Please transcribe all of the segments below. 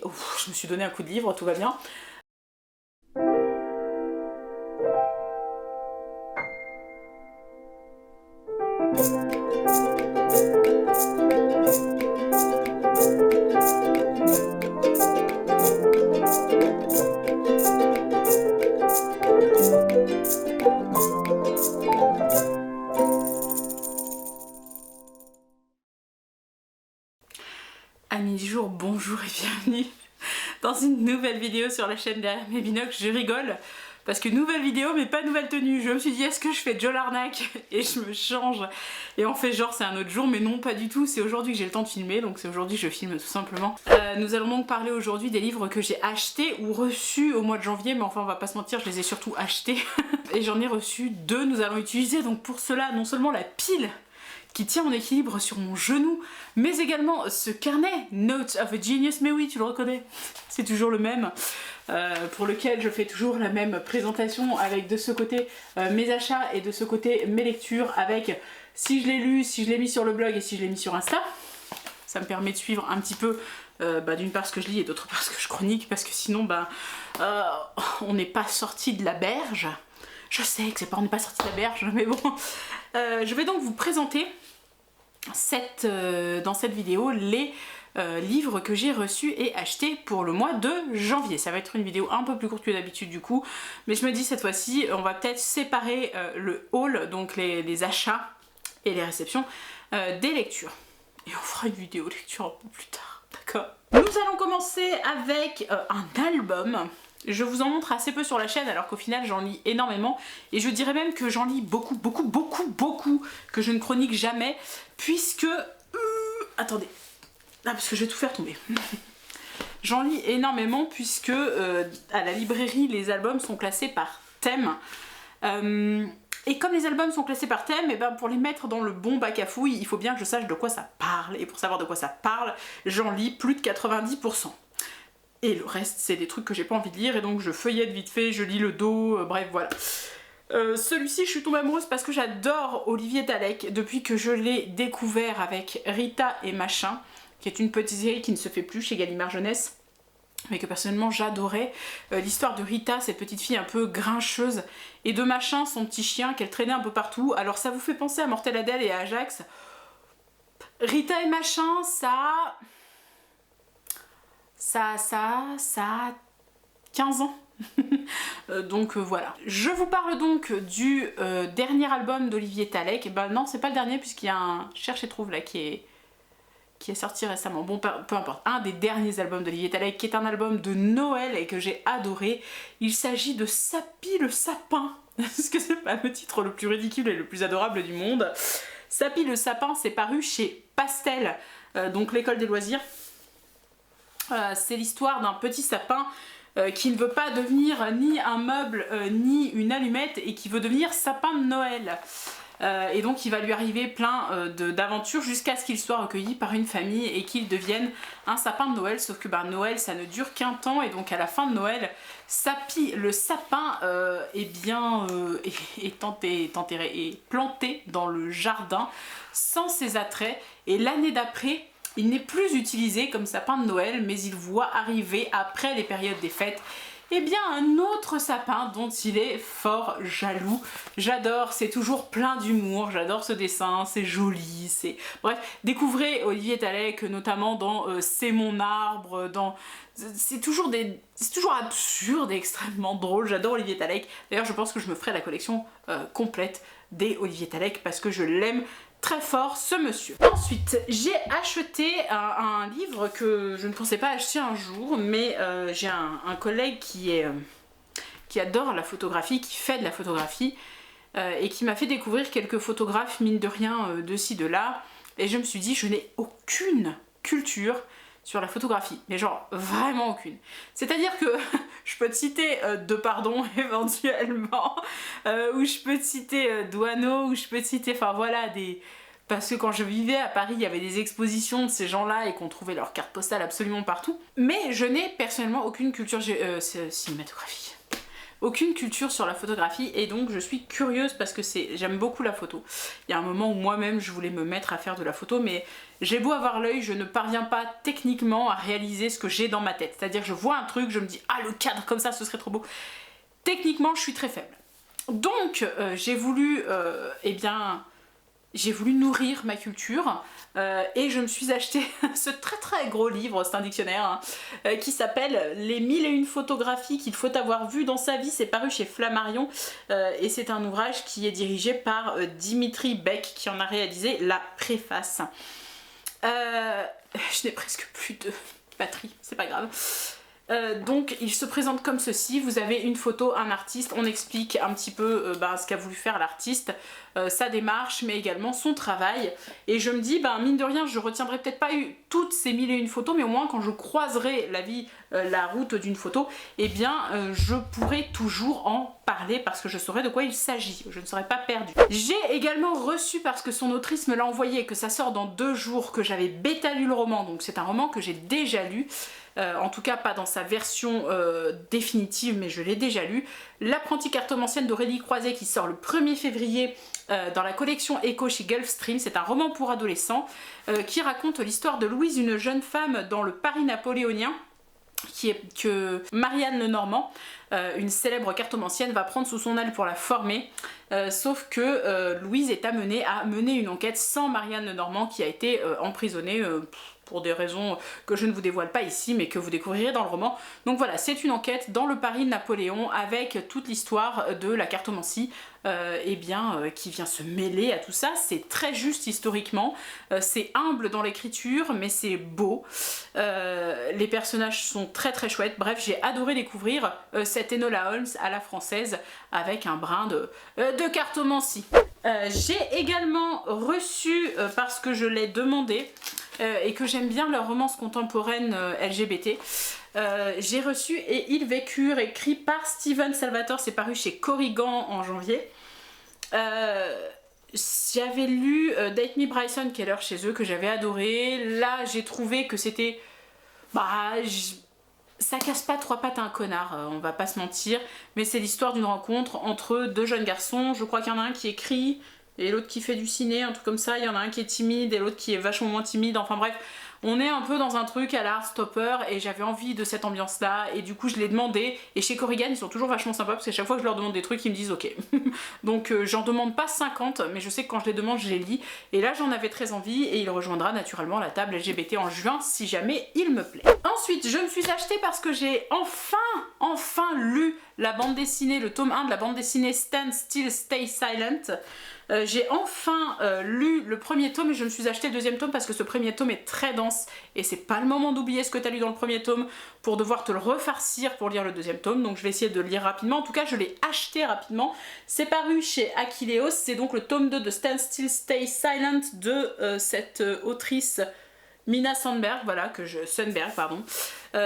Ouf, je me suis donné un coup de livre, tout va bien. Amis du jour, bonjour et bienvenue dans une nouvelle vidéo sur la chaîne derrière mes binocles. Je rigole parce que nouvelle vidéo mais pas nouvelle tenue. Je me suis dit est-ce que je fais Joe l'arnaque et je me change et on fait genre c'est un autre jour, mais non pas du tout, c'est aujourd'hui que j'ai le temps de filmer, donc c'est aujourd'hui que je filme tout simplement. Nous allons donc parler aujourd'hui des livres que j'ai achetés ou reçus au mois de janvier, mais enfin on va pas se mentir, je les ai surtout achetés et j'en ai reçu 2. Nous allons utiliser donc pour cela non seulement la pile qui tient en équilibre sur mon genou, mais également ce carnet, Notes of a Genius, mais oui, tu le reconnais, c'est toujours le même, pour lequel je fais toujours la même présentation, avec de ce côté mes achats et de ce côté mes lectures, avec si je l'ai lu, si je l'ai mis sur le blog et si je l'ai mis sur Insta. Ça me permet de suivre un petit peu, d'une part ce que je lis et d'autre part ce que je chronique, parce que sinon, on n'est pas sorti de la berge. Je sais que c'est pas on n'est pas sorti de la berge, mais bon. Je vais donc vous présenter dans cette vidéo les livres que j'ai reçus et achetés pour le mois de janvier. Ça va être une vidéo un peu plus courte que d'habitude du coup, mais je me dis cette fois-ci on va peut-être séparer le haul, donc les achats et les réceptions, des lectures. Et on fera une vidéo lecture un peu plus tard, d'accord? Nous allons commencer avec un album. Je vous en montre assez peu sur la chaîne alors qu'au final j'en lis énormément et je dirais même que j'en lis beaucoup, que je ne chronique jamais puisque... attendez, parce que je vais tout faire tomber. J'en lis énormément puisque à la librairie les albums sont classés par thème. Et comme les albums sont classés par thème, et pour les mettre dans le bon bac à fouilles, il faut bien que je sache de quoi ça parle. Et pour savoir de quoi ça parle, j'en lis plus de 90%. Et le reste, c'est des trucs que j'ai pas envie de lire, et donc je feuillette vite fait, je lis le dos, bref, voilà. Celui-ci, je suis tombée amoureuse parce que j'adore Olivier Dalek depuis que je l'ai découvert avec Rita et Machin, qui est une petite série qui ne se fait plus chez Gallimard Jeunesse, mais que personnellement j'adorais. L'histoire de Rita, cette petite fille un peu grincheuse, et de Machin, son petit chien qu'elle traînait un peu partout. Alors ça vous fait penser à Mortel Adèle et à Ajax. Rita et Machin, ça a 15 ans. Donc voilà. Je vous parle donc du dernier album d'Olivier Dalek. Non, c'est pas le dernier puisqu'il y a un Cherche et Trouve là qui est sorti récemment. Bon, peu importe. Un des derniers albums d'Olivier Dalek qui est un album de Noël et que j'ai adoré. Il s'agit de Sapi le sapin. Parce que c'est pas le titre le plus ridicule et le plus adorable du monde. Sapi le sapin, c'est paru chez Pastel, donc l'école des loisirs. C'est l'histoire d'un petit sapin qui ne veut pas devenir ni un meuble ni une allumette et qui veut devenir sapin de Noël. Et donc il va lui arriver plein d'aventures jusqu'à ce qu'il soit recueilli par une famille et qu'il devienne un sapin de Noël. Sauf que Noël ça ne dure qu'un temps et donc à la fin de Noël, Sapi le sapin est enterré et planté dans le jardin sans ses attraits, et l'année d'après il n'est plus utilisé comme sapin de Noël, mais il voit arriver après les périodes des fêtes un autre sapin dont il est fort jaloux. J'adore, c'est toujours plein d'humour, j'adore ce dessin, c'est joli, c'est... Bref, découvrez Olivier Dalek notamment dans C'est mon arbre, c'est toujours absurde et extrêmement drôle, j'adore Olivier Dalek. D'ailleurs je pense que je me ferai la collection complète des Olivier Dalek parce que je l'aime très fort ce monsieur. Ensuite j'ai acheté un livre que je ne pensais pas acheter un jour, mais j'ai un collègue qui adore la photographie, qui fait de la photographie et qui m'a fait découvrir quelques photographes mine de rien de ci de là, et je me suis dit je n'ai aucune culture sur la photographie, mais genre vraiment aucune. C'est-à-dire que je peux te citer Depardon éventuellement, ou je peux te citer Douaneau, ou je peux te citer, enfin voilà, parce que quand je vivais à Paris, il y avait des expositions de ces gens-là et qu'on trouvait leurs cartes postales absolument partout. Mais je n'ai personnellement aucune culture cinématographique. aucune culture sur la photographie et donc je suis curieuse parce que j'aime beaucoup la photo. Il y a un moment où moi-même je voulais me mettre à faire de la photo, mais j'ai beau avoir l'œil, je ne parviens pas techniquement à réaliser ce que j'ai dans ma tête. C'est-à-dire que je vois un truc, je me dis ah le cadre comme ça ce serait trop beau. Techniquement je suis très faible. Donc j'ai voulu nourrir ma culture et je me suis acheté ce très gros livre, c'est un dictionnaire, hein, qui s'appelle Les 1001 photographies qu'il faut avoir vues dans sa vie. C'est paru chez Flammarion et c'est un ouvrage qui est dirigé par Dimitri Beck qui en a réalisé la préface. Je n'ai presque plus de batterie, c'est pas grave. Donc il se présente comme ceci, vous avez une photo, un artiste, on explique un petit peu ce qu'a voulu faire l'artiste, sa démarche mais également son travail et je me dis mine de rien je retiendrai peut-être pas toutes ces 1001 photos mais au moins quand je croiserai la route d'une photo je pourrai toujours en parler parce que je saurai de quoi il s'agit, je ne serai pas perdue. J'ai également reçu parce que son autrice me l'a envoyé, que ça sort dans 2 jours, que j'avais bêta lu le roman, donc c'est un roman que j'ai déjà lu. En tout cas pas dans sa version définitive mais je l'ai déjà lu. L'apprenti cartomancienne d'Aurélie Croiset qui sort le 1er février dans la collection Echo chez Gulfstream. C'est un roman pour adolescents qui raconte l'histoire de Louise, une jeune femme dans le Paris napoléonien que Marianne Lenormand, une célèbre cartomancienne, va prendre sous son aile pour la former. Sauf que Louise est amenée à mener une enquête sans Marianne Lenormand qui a été emprisonnée pour des raisons que je ne vous dévoile pas ici mais que vous découvrirez dans le roman. Donc voilà, c'est une enquête dans le Paris de Napoléon avec toute l'histoire de la cartomancie qui vient se mêler à tout ça. C'est très juste historiquement, c'est humble dans l'écriture mais c'est beau. Les personnages sont très chouettes. Bref, j'ai adoré découvrir cette Enola Holmes à la française avec un brin de cartomancie. J'ai également reçu, parce que je l'ai demandé, et que j'aime bien leur romance contemporaine LGBT, j'ai reçu Et ils vécurent, écrit par Steven Salvatore, c'est paru chez Corrigan en janvier. J'avais lu Date Me Bryson Keller chez eux, que j'avais adoré. Là j'ai trouvé que c'était... ça casse pas 3 pattes à un connard, on va pas se mentir, mais c'est l'histoire d'une rencontre entre 2 jeunes garçons. Je crois qu'il y en a un qui écrit et l'autre qui fait du ciné, un truc comme ça. Il y en a un qui est timide et l'autre qui est vachement moins timide, enfin bref, on est un peu dans un truc à la Heartstopper et j'avais envie de cette ambiance là et du coup je l'ai demandé. Et chez Corrigan ils sont toujours vachement sympas parce qu'à chaque fois que je leur demande des trucs ils me disent ok. Donc j'en demande pas 50 mais je sais que quand je les demande je les lis, et là j'en avais très envie et il rejoindra naturellement la table LGBT en juin si jamais il me plaît. Ensuite je me suis achetée parce que j'ai enfin lu la bande dessinée, le tome 1 de la bande dessinée Stand Still Stay Silent. J'ai enfin lu le 1er tome et je me suis acheté le 2e tome parce que ce 1er tome est très dense et c'est pas le moment d'oublier ce que tu as lu dans le 1er tome pour devoir te le refarcir pour lire le 2e tome. Donc je vais essayer de le lire rapidement, en tout cas je l'ai acheté rapidement. C'est paru chez Aquileos, c'est donc le tome 2 de Stand Still Stay Silent de cette autrice Mina Sundberg,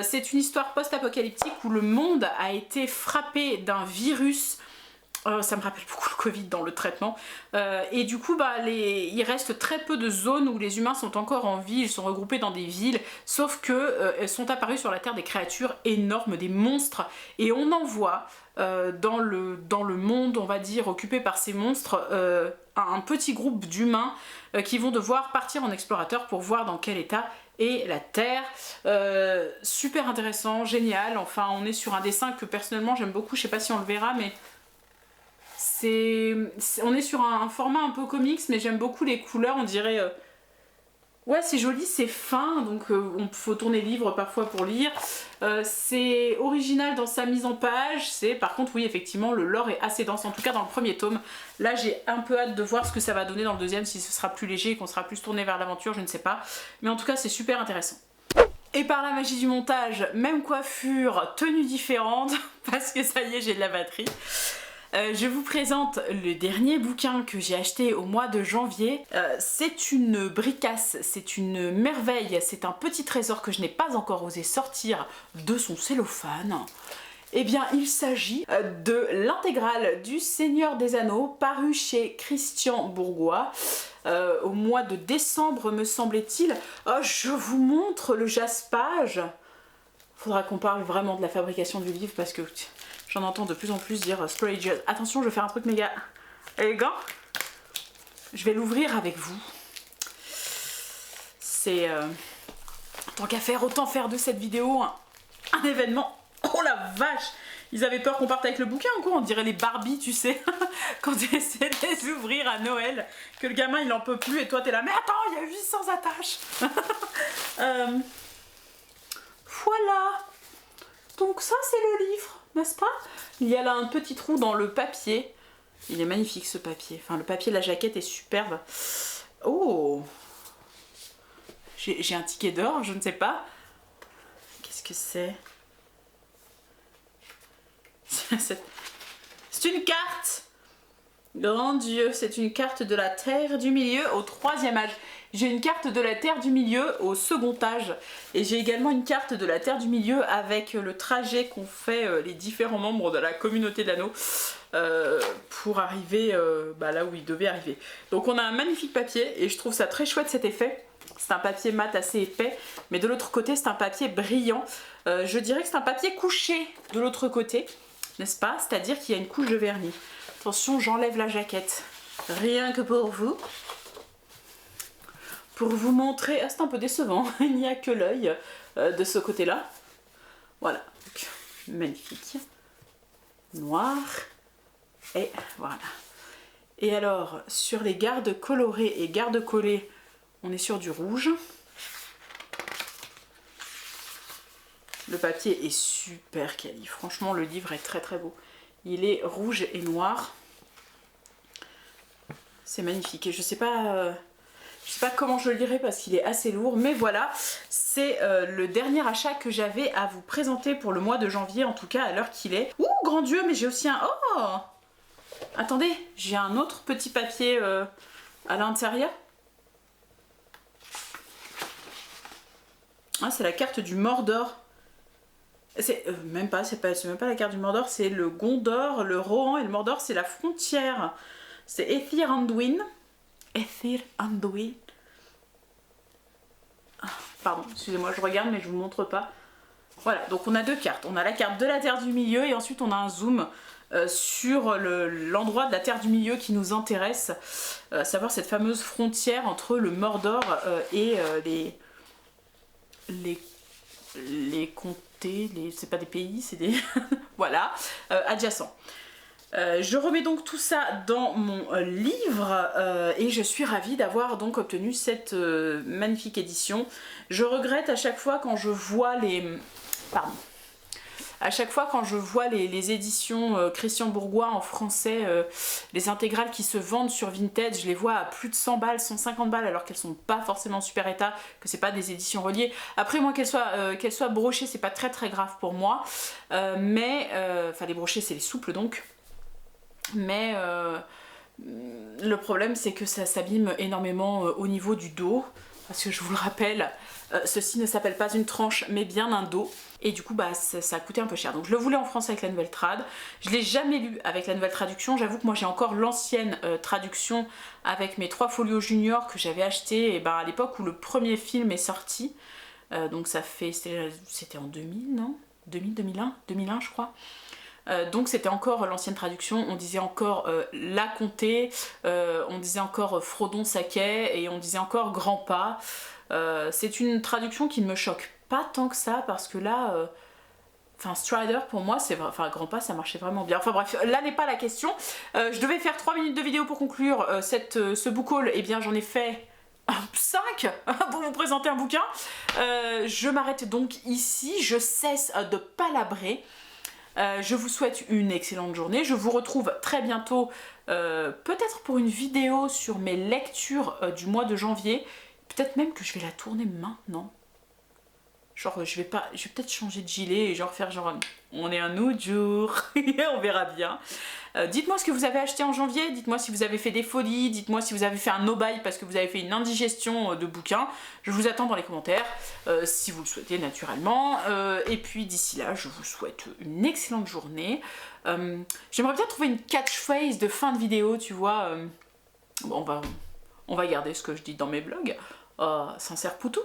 c'est une histoire post-apocalyptique où le monde a été frappé d'un virus. Ça me rappelle beaucoup le Covid dans le traitement. Et du coup, il reste très peu de zones où les humains sont encore en vie, ils sont regroupés dans des villes, sauf que sont apparus sur la Terre des créatures énormes, des monstres, et on en voit dans le monde, on va dire, occupé par ces monstres, un petit groupe d'humains qui vont devoir partir en explorateur pour voir dans quel état est la Terre. Super intéressant, génial, enfin on est sur un dessin que personnellement j'aime beaucoup, je sais pas si on le verra, mais on est sur un format un peu comics, mais j'aime beaucoup les couleurs, on dirait... Ouais, c'est joli, c'est fin, donc il faut tourner le livre parfois pour lire. C'est original dans sa mise en page, par contre, oui, effectivement, le lore est assez dense, en tout cas dans le 1er tome. Là, j'ai un peu hâte de voir ce que ça va donner dans le 2e, si ce sera plus léger et qu'on sera plus tourné vers l'aventure, je ne sais pas. Mais en tout cas, c'est super intéressant. Et par la magie du montage, même coiffure, tenue différente, parce que ça y est, j'ai de la batterie. Je vous présente le dernier bouquin que j'ai acheté au mois de janvier. C'est une bricasse, c'est une merveille, c'est un petit trésor que je n'ai pas encore osé sortir de son cellophane. Eh bien, il s'agit de l'intégrale du Seigneur des Anneaux, paru chez Christian Bourgois, au mois de décembre me semblait-il. Oh, je vous montre le jaspage. Faudra qu'on parle vraiment de la fabrication du livre parce que J'en entends de plus en plus dire Spray Jazz. Attention, je vais faire un truc méga élégant. Je vais l'ouvrir avec vous. C'est... tant qu'à faire, autant faire de cette vidéo un événement. Oh la vache! Ils avaient peur qu'on parte avec le bouquin ou quoi? On dirait les Barbie, tu sais, quand tu essaies de les ouvrir à Noël, que le gamin il en peut plus et toi t'es là, mais attends, il y a 800 attaches. Voilà. Donc ça c'est le livre, n'est-ce pas? Il y a là un petit trou dans le papier. Il est magnifique ce papier. Enfin, le papier de la jaquette est superbe. Oh! J'ai un ticket d'or, je ne sais pas. Qu'est-ce que c'est? C'est une carte. Grand Dieu, c'est une carte de la Terre du Milieu au 3e âge. J'ai une carte de la Terre du Milieu au 2e âge. Et j'ai également une carte de la Terre du Milieu avec le trajet qu'ont fait les différents membres de la communauté de l'anneau pour arriver là où ils devaient arriver. Donc on a un magnifique papier et je trouve ça très chouette cet effet. C'est un papier mat assez épais, mais de l'autre côté c'est un papier brillant. Je dirais que c'est un papier couché de l'autre côté, n'est-ce pas? C'est-à-dire qu'il y a une couche de vernis. Attention, j'enlève la jaquette. Rien que pour vous. Pour vous montrer... Ah, c'est un peu décevant, il n'y a que l'œil de ce côté-là. Voilà, donc, magnifique. Noir. Et voilà. Et alors, sur les gardes colorés et gardes collés, on est sur du rouge. Le papier est super quali. Franchement, le livre est très très beau. Il est rouge et noir. C'est magnifique. Et je sais pas comment je le lirai parce qu'il est assez lourd. Mais voilà, c'est le dernier achat que j'avais à vous présenter pour le mois de janvier. En tout cas, à l'heure qu'il est. Ouh, grand Dieu, mais j'ai aussi un... Oh! Attendez, j'ai un autre petit papier à l'intérieur. Ah, c'est la carte du Mordor. C'est même pas la carte du Mordor, c'est le Gondor, le Rohan et le Mordor, c'est la frontière. C'est Ethir Anduin. Ethir Anduin. Ah, pardon, excusez-moi, je regarde mais je vous montre pas. Voilà, donc on a deux cartes. On a la carte de la Terre du Milieu et ensuite on a un zoom sur l'endroit de la Terre du Milieu qui nous intéresse, à savoir cette fameuse frontière entre le Mordor et les comtés, c'est pas des pays, c'est des... voilà, adjacents. Je remets donc tout ça dans mon livre et je suis ravie d'avoir donc obtenu cette magnifique édition. Je regrette à chaque fois quand je vois les... Pardon. À chaque fois quand je vois les éditions Christian Bourgois en français, les intégrales qui se vendent sur Vinted, je les vois à plus de 100 balles, 150 balles alors qu'elles sont pas forcément en super état, que c'est pas des éditions reliées. Après moi qu'elles soient brochées, c'est pas très très grave pour moi, mais enfin les brochées c'est les souples donc, mais le problème c'est que ça s'abîme énormément au niveau du dos, parce que je vous le rappelle, ceci ne s'appelle pas une tranche mais bien un dos. Et du coup bah ça a coûté un peu cher. Donc je le voulais en français avec la nouvelle trad. Je l'ai jamais lu avec la nouvelle traduction. J'avoue que moi j'ai encore l'ancienne traduction avec mes 3 folios juniors que j'avais acheté et à l'époque où le premier film est sorti. Donc ça fait... C'était en 2000, non 2001 je crois. Donc c'était encore l'ancienne traduction, on disait encore la comté, on disait encore Frodon Saquet et on disait encore grand pas. C'est une traduction qui ne me choque pas tant que ça parce que là, enfin Strider pour moi c'est... Enfin grand pas ça marchait vraiment bien. Enfin bref, là n'est pas la question. Je devais faire 3 minutes de vidéo pour conclure ce book haul, et bien j'en ai fait 5 pour vous présenter un bouquin. Je m'arrête donc ici, je cesse de palabrer. Je vous souhaite une excellente journée. Je vous retrouve très bientôt, peut-être pour une vidéo sur mes lectures du mois de janvier. Peut-être même que je vais la tourner maintenant. Genre, je vais peut-être changer de gilet et genre faire genre, on est un autre jour. On verra bien. Dites-moi ce que vous avez acheté en janvier. Dites-moi si vous avez fait des folies. Dites-moi si vous avez fait un no-buy parce que vous avez fait une indigestion de bouquins. Je vous attends dans les commentaires, si vous le souhaitez naturellement. Et puis d'ici là, je vous souhaite une excellente journée. J'aimerais bien trouver une catchphrase de fin de vidéo, tu vois. Bon, on va garder ce que je dis dans mes blogs. Sincère Poutou.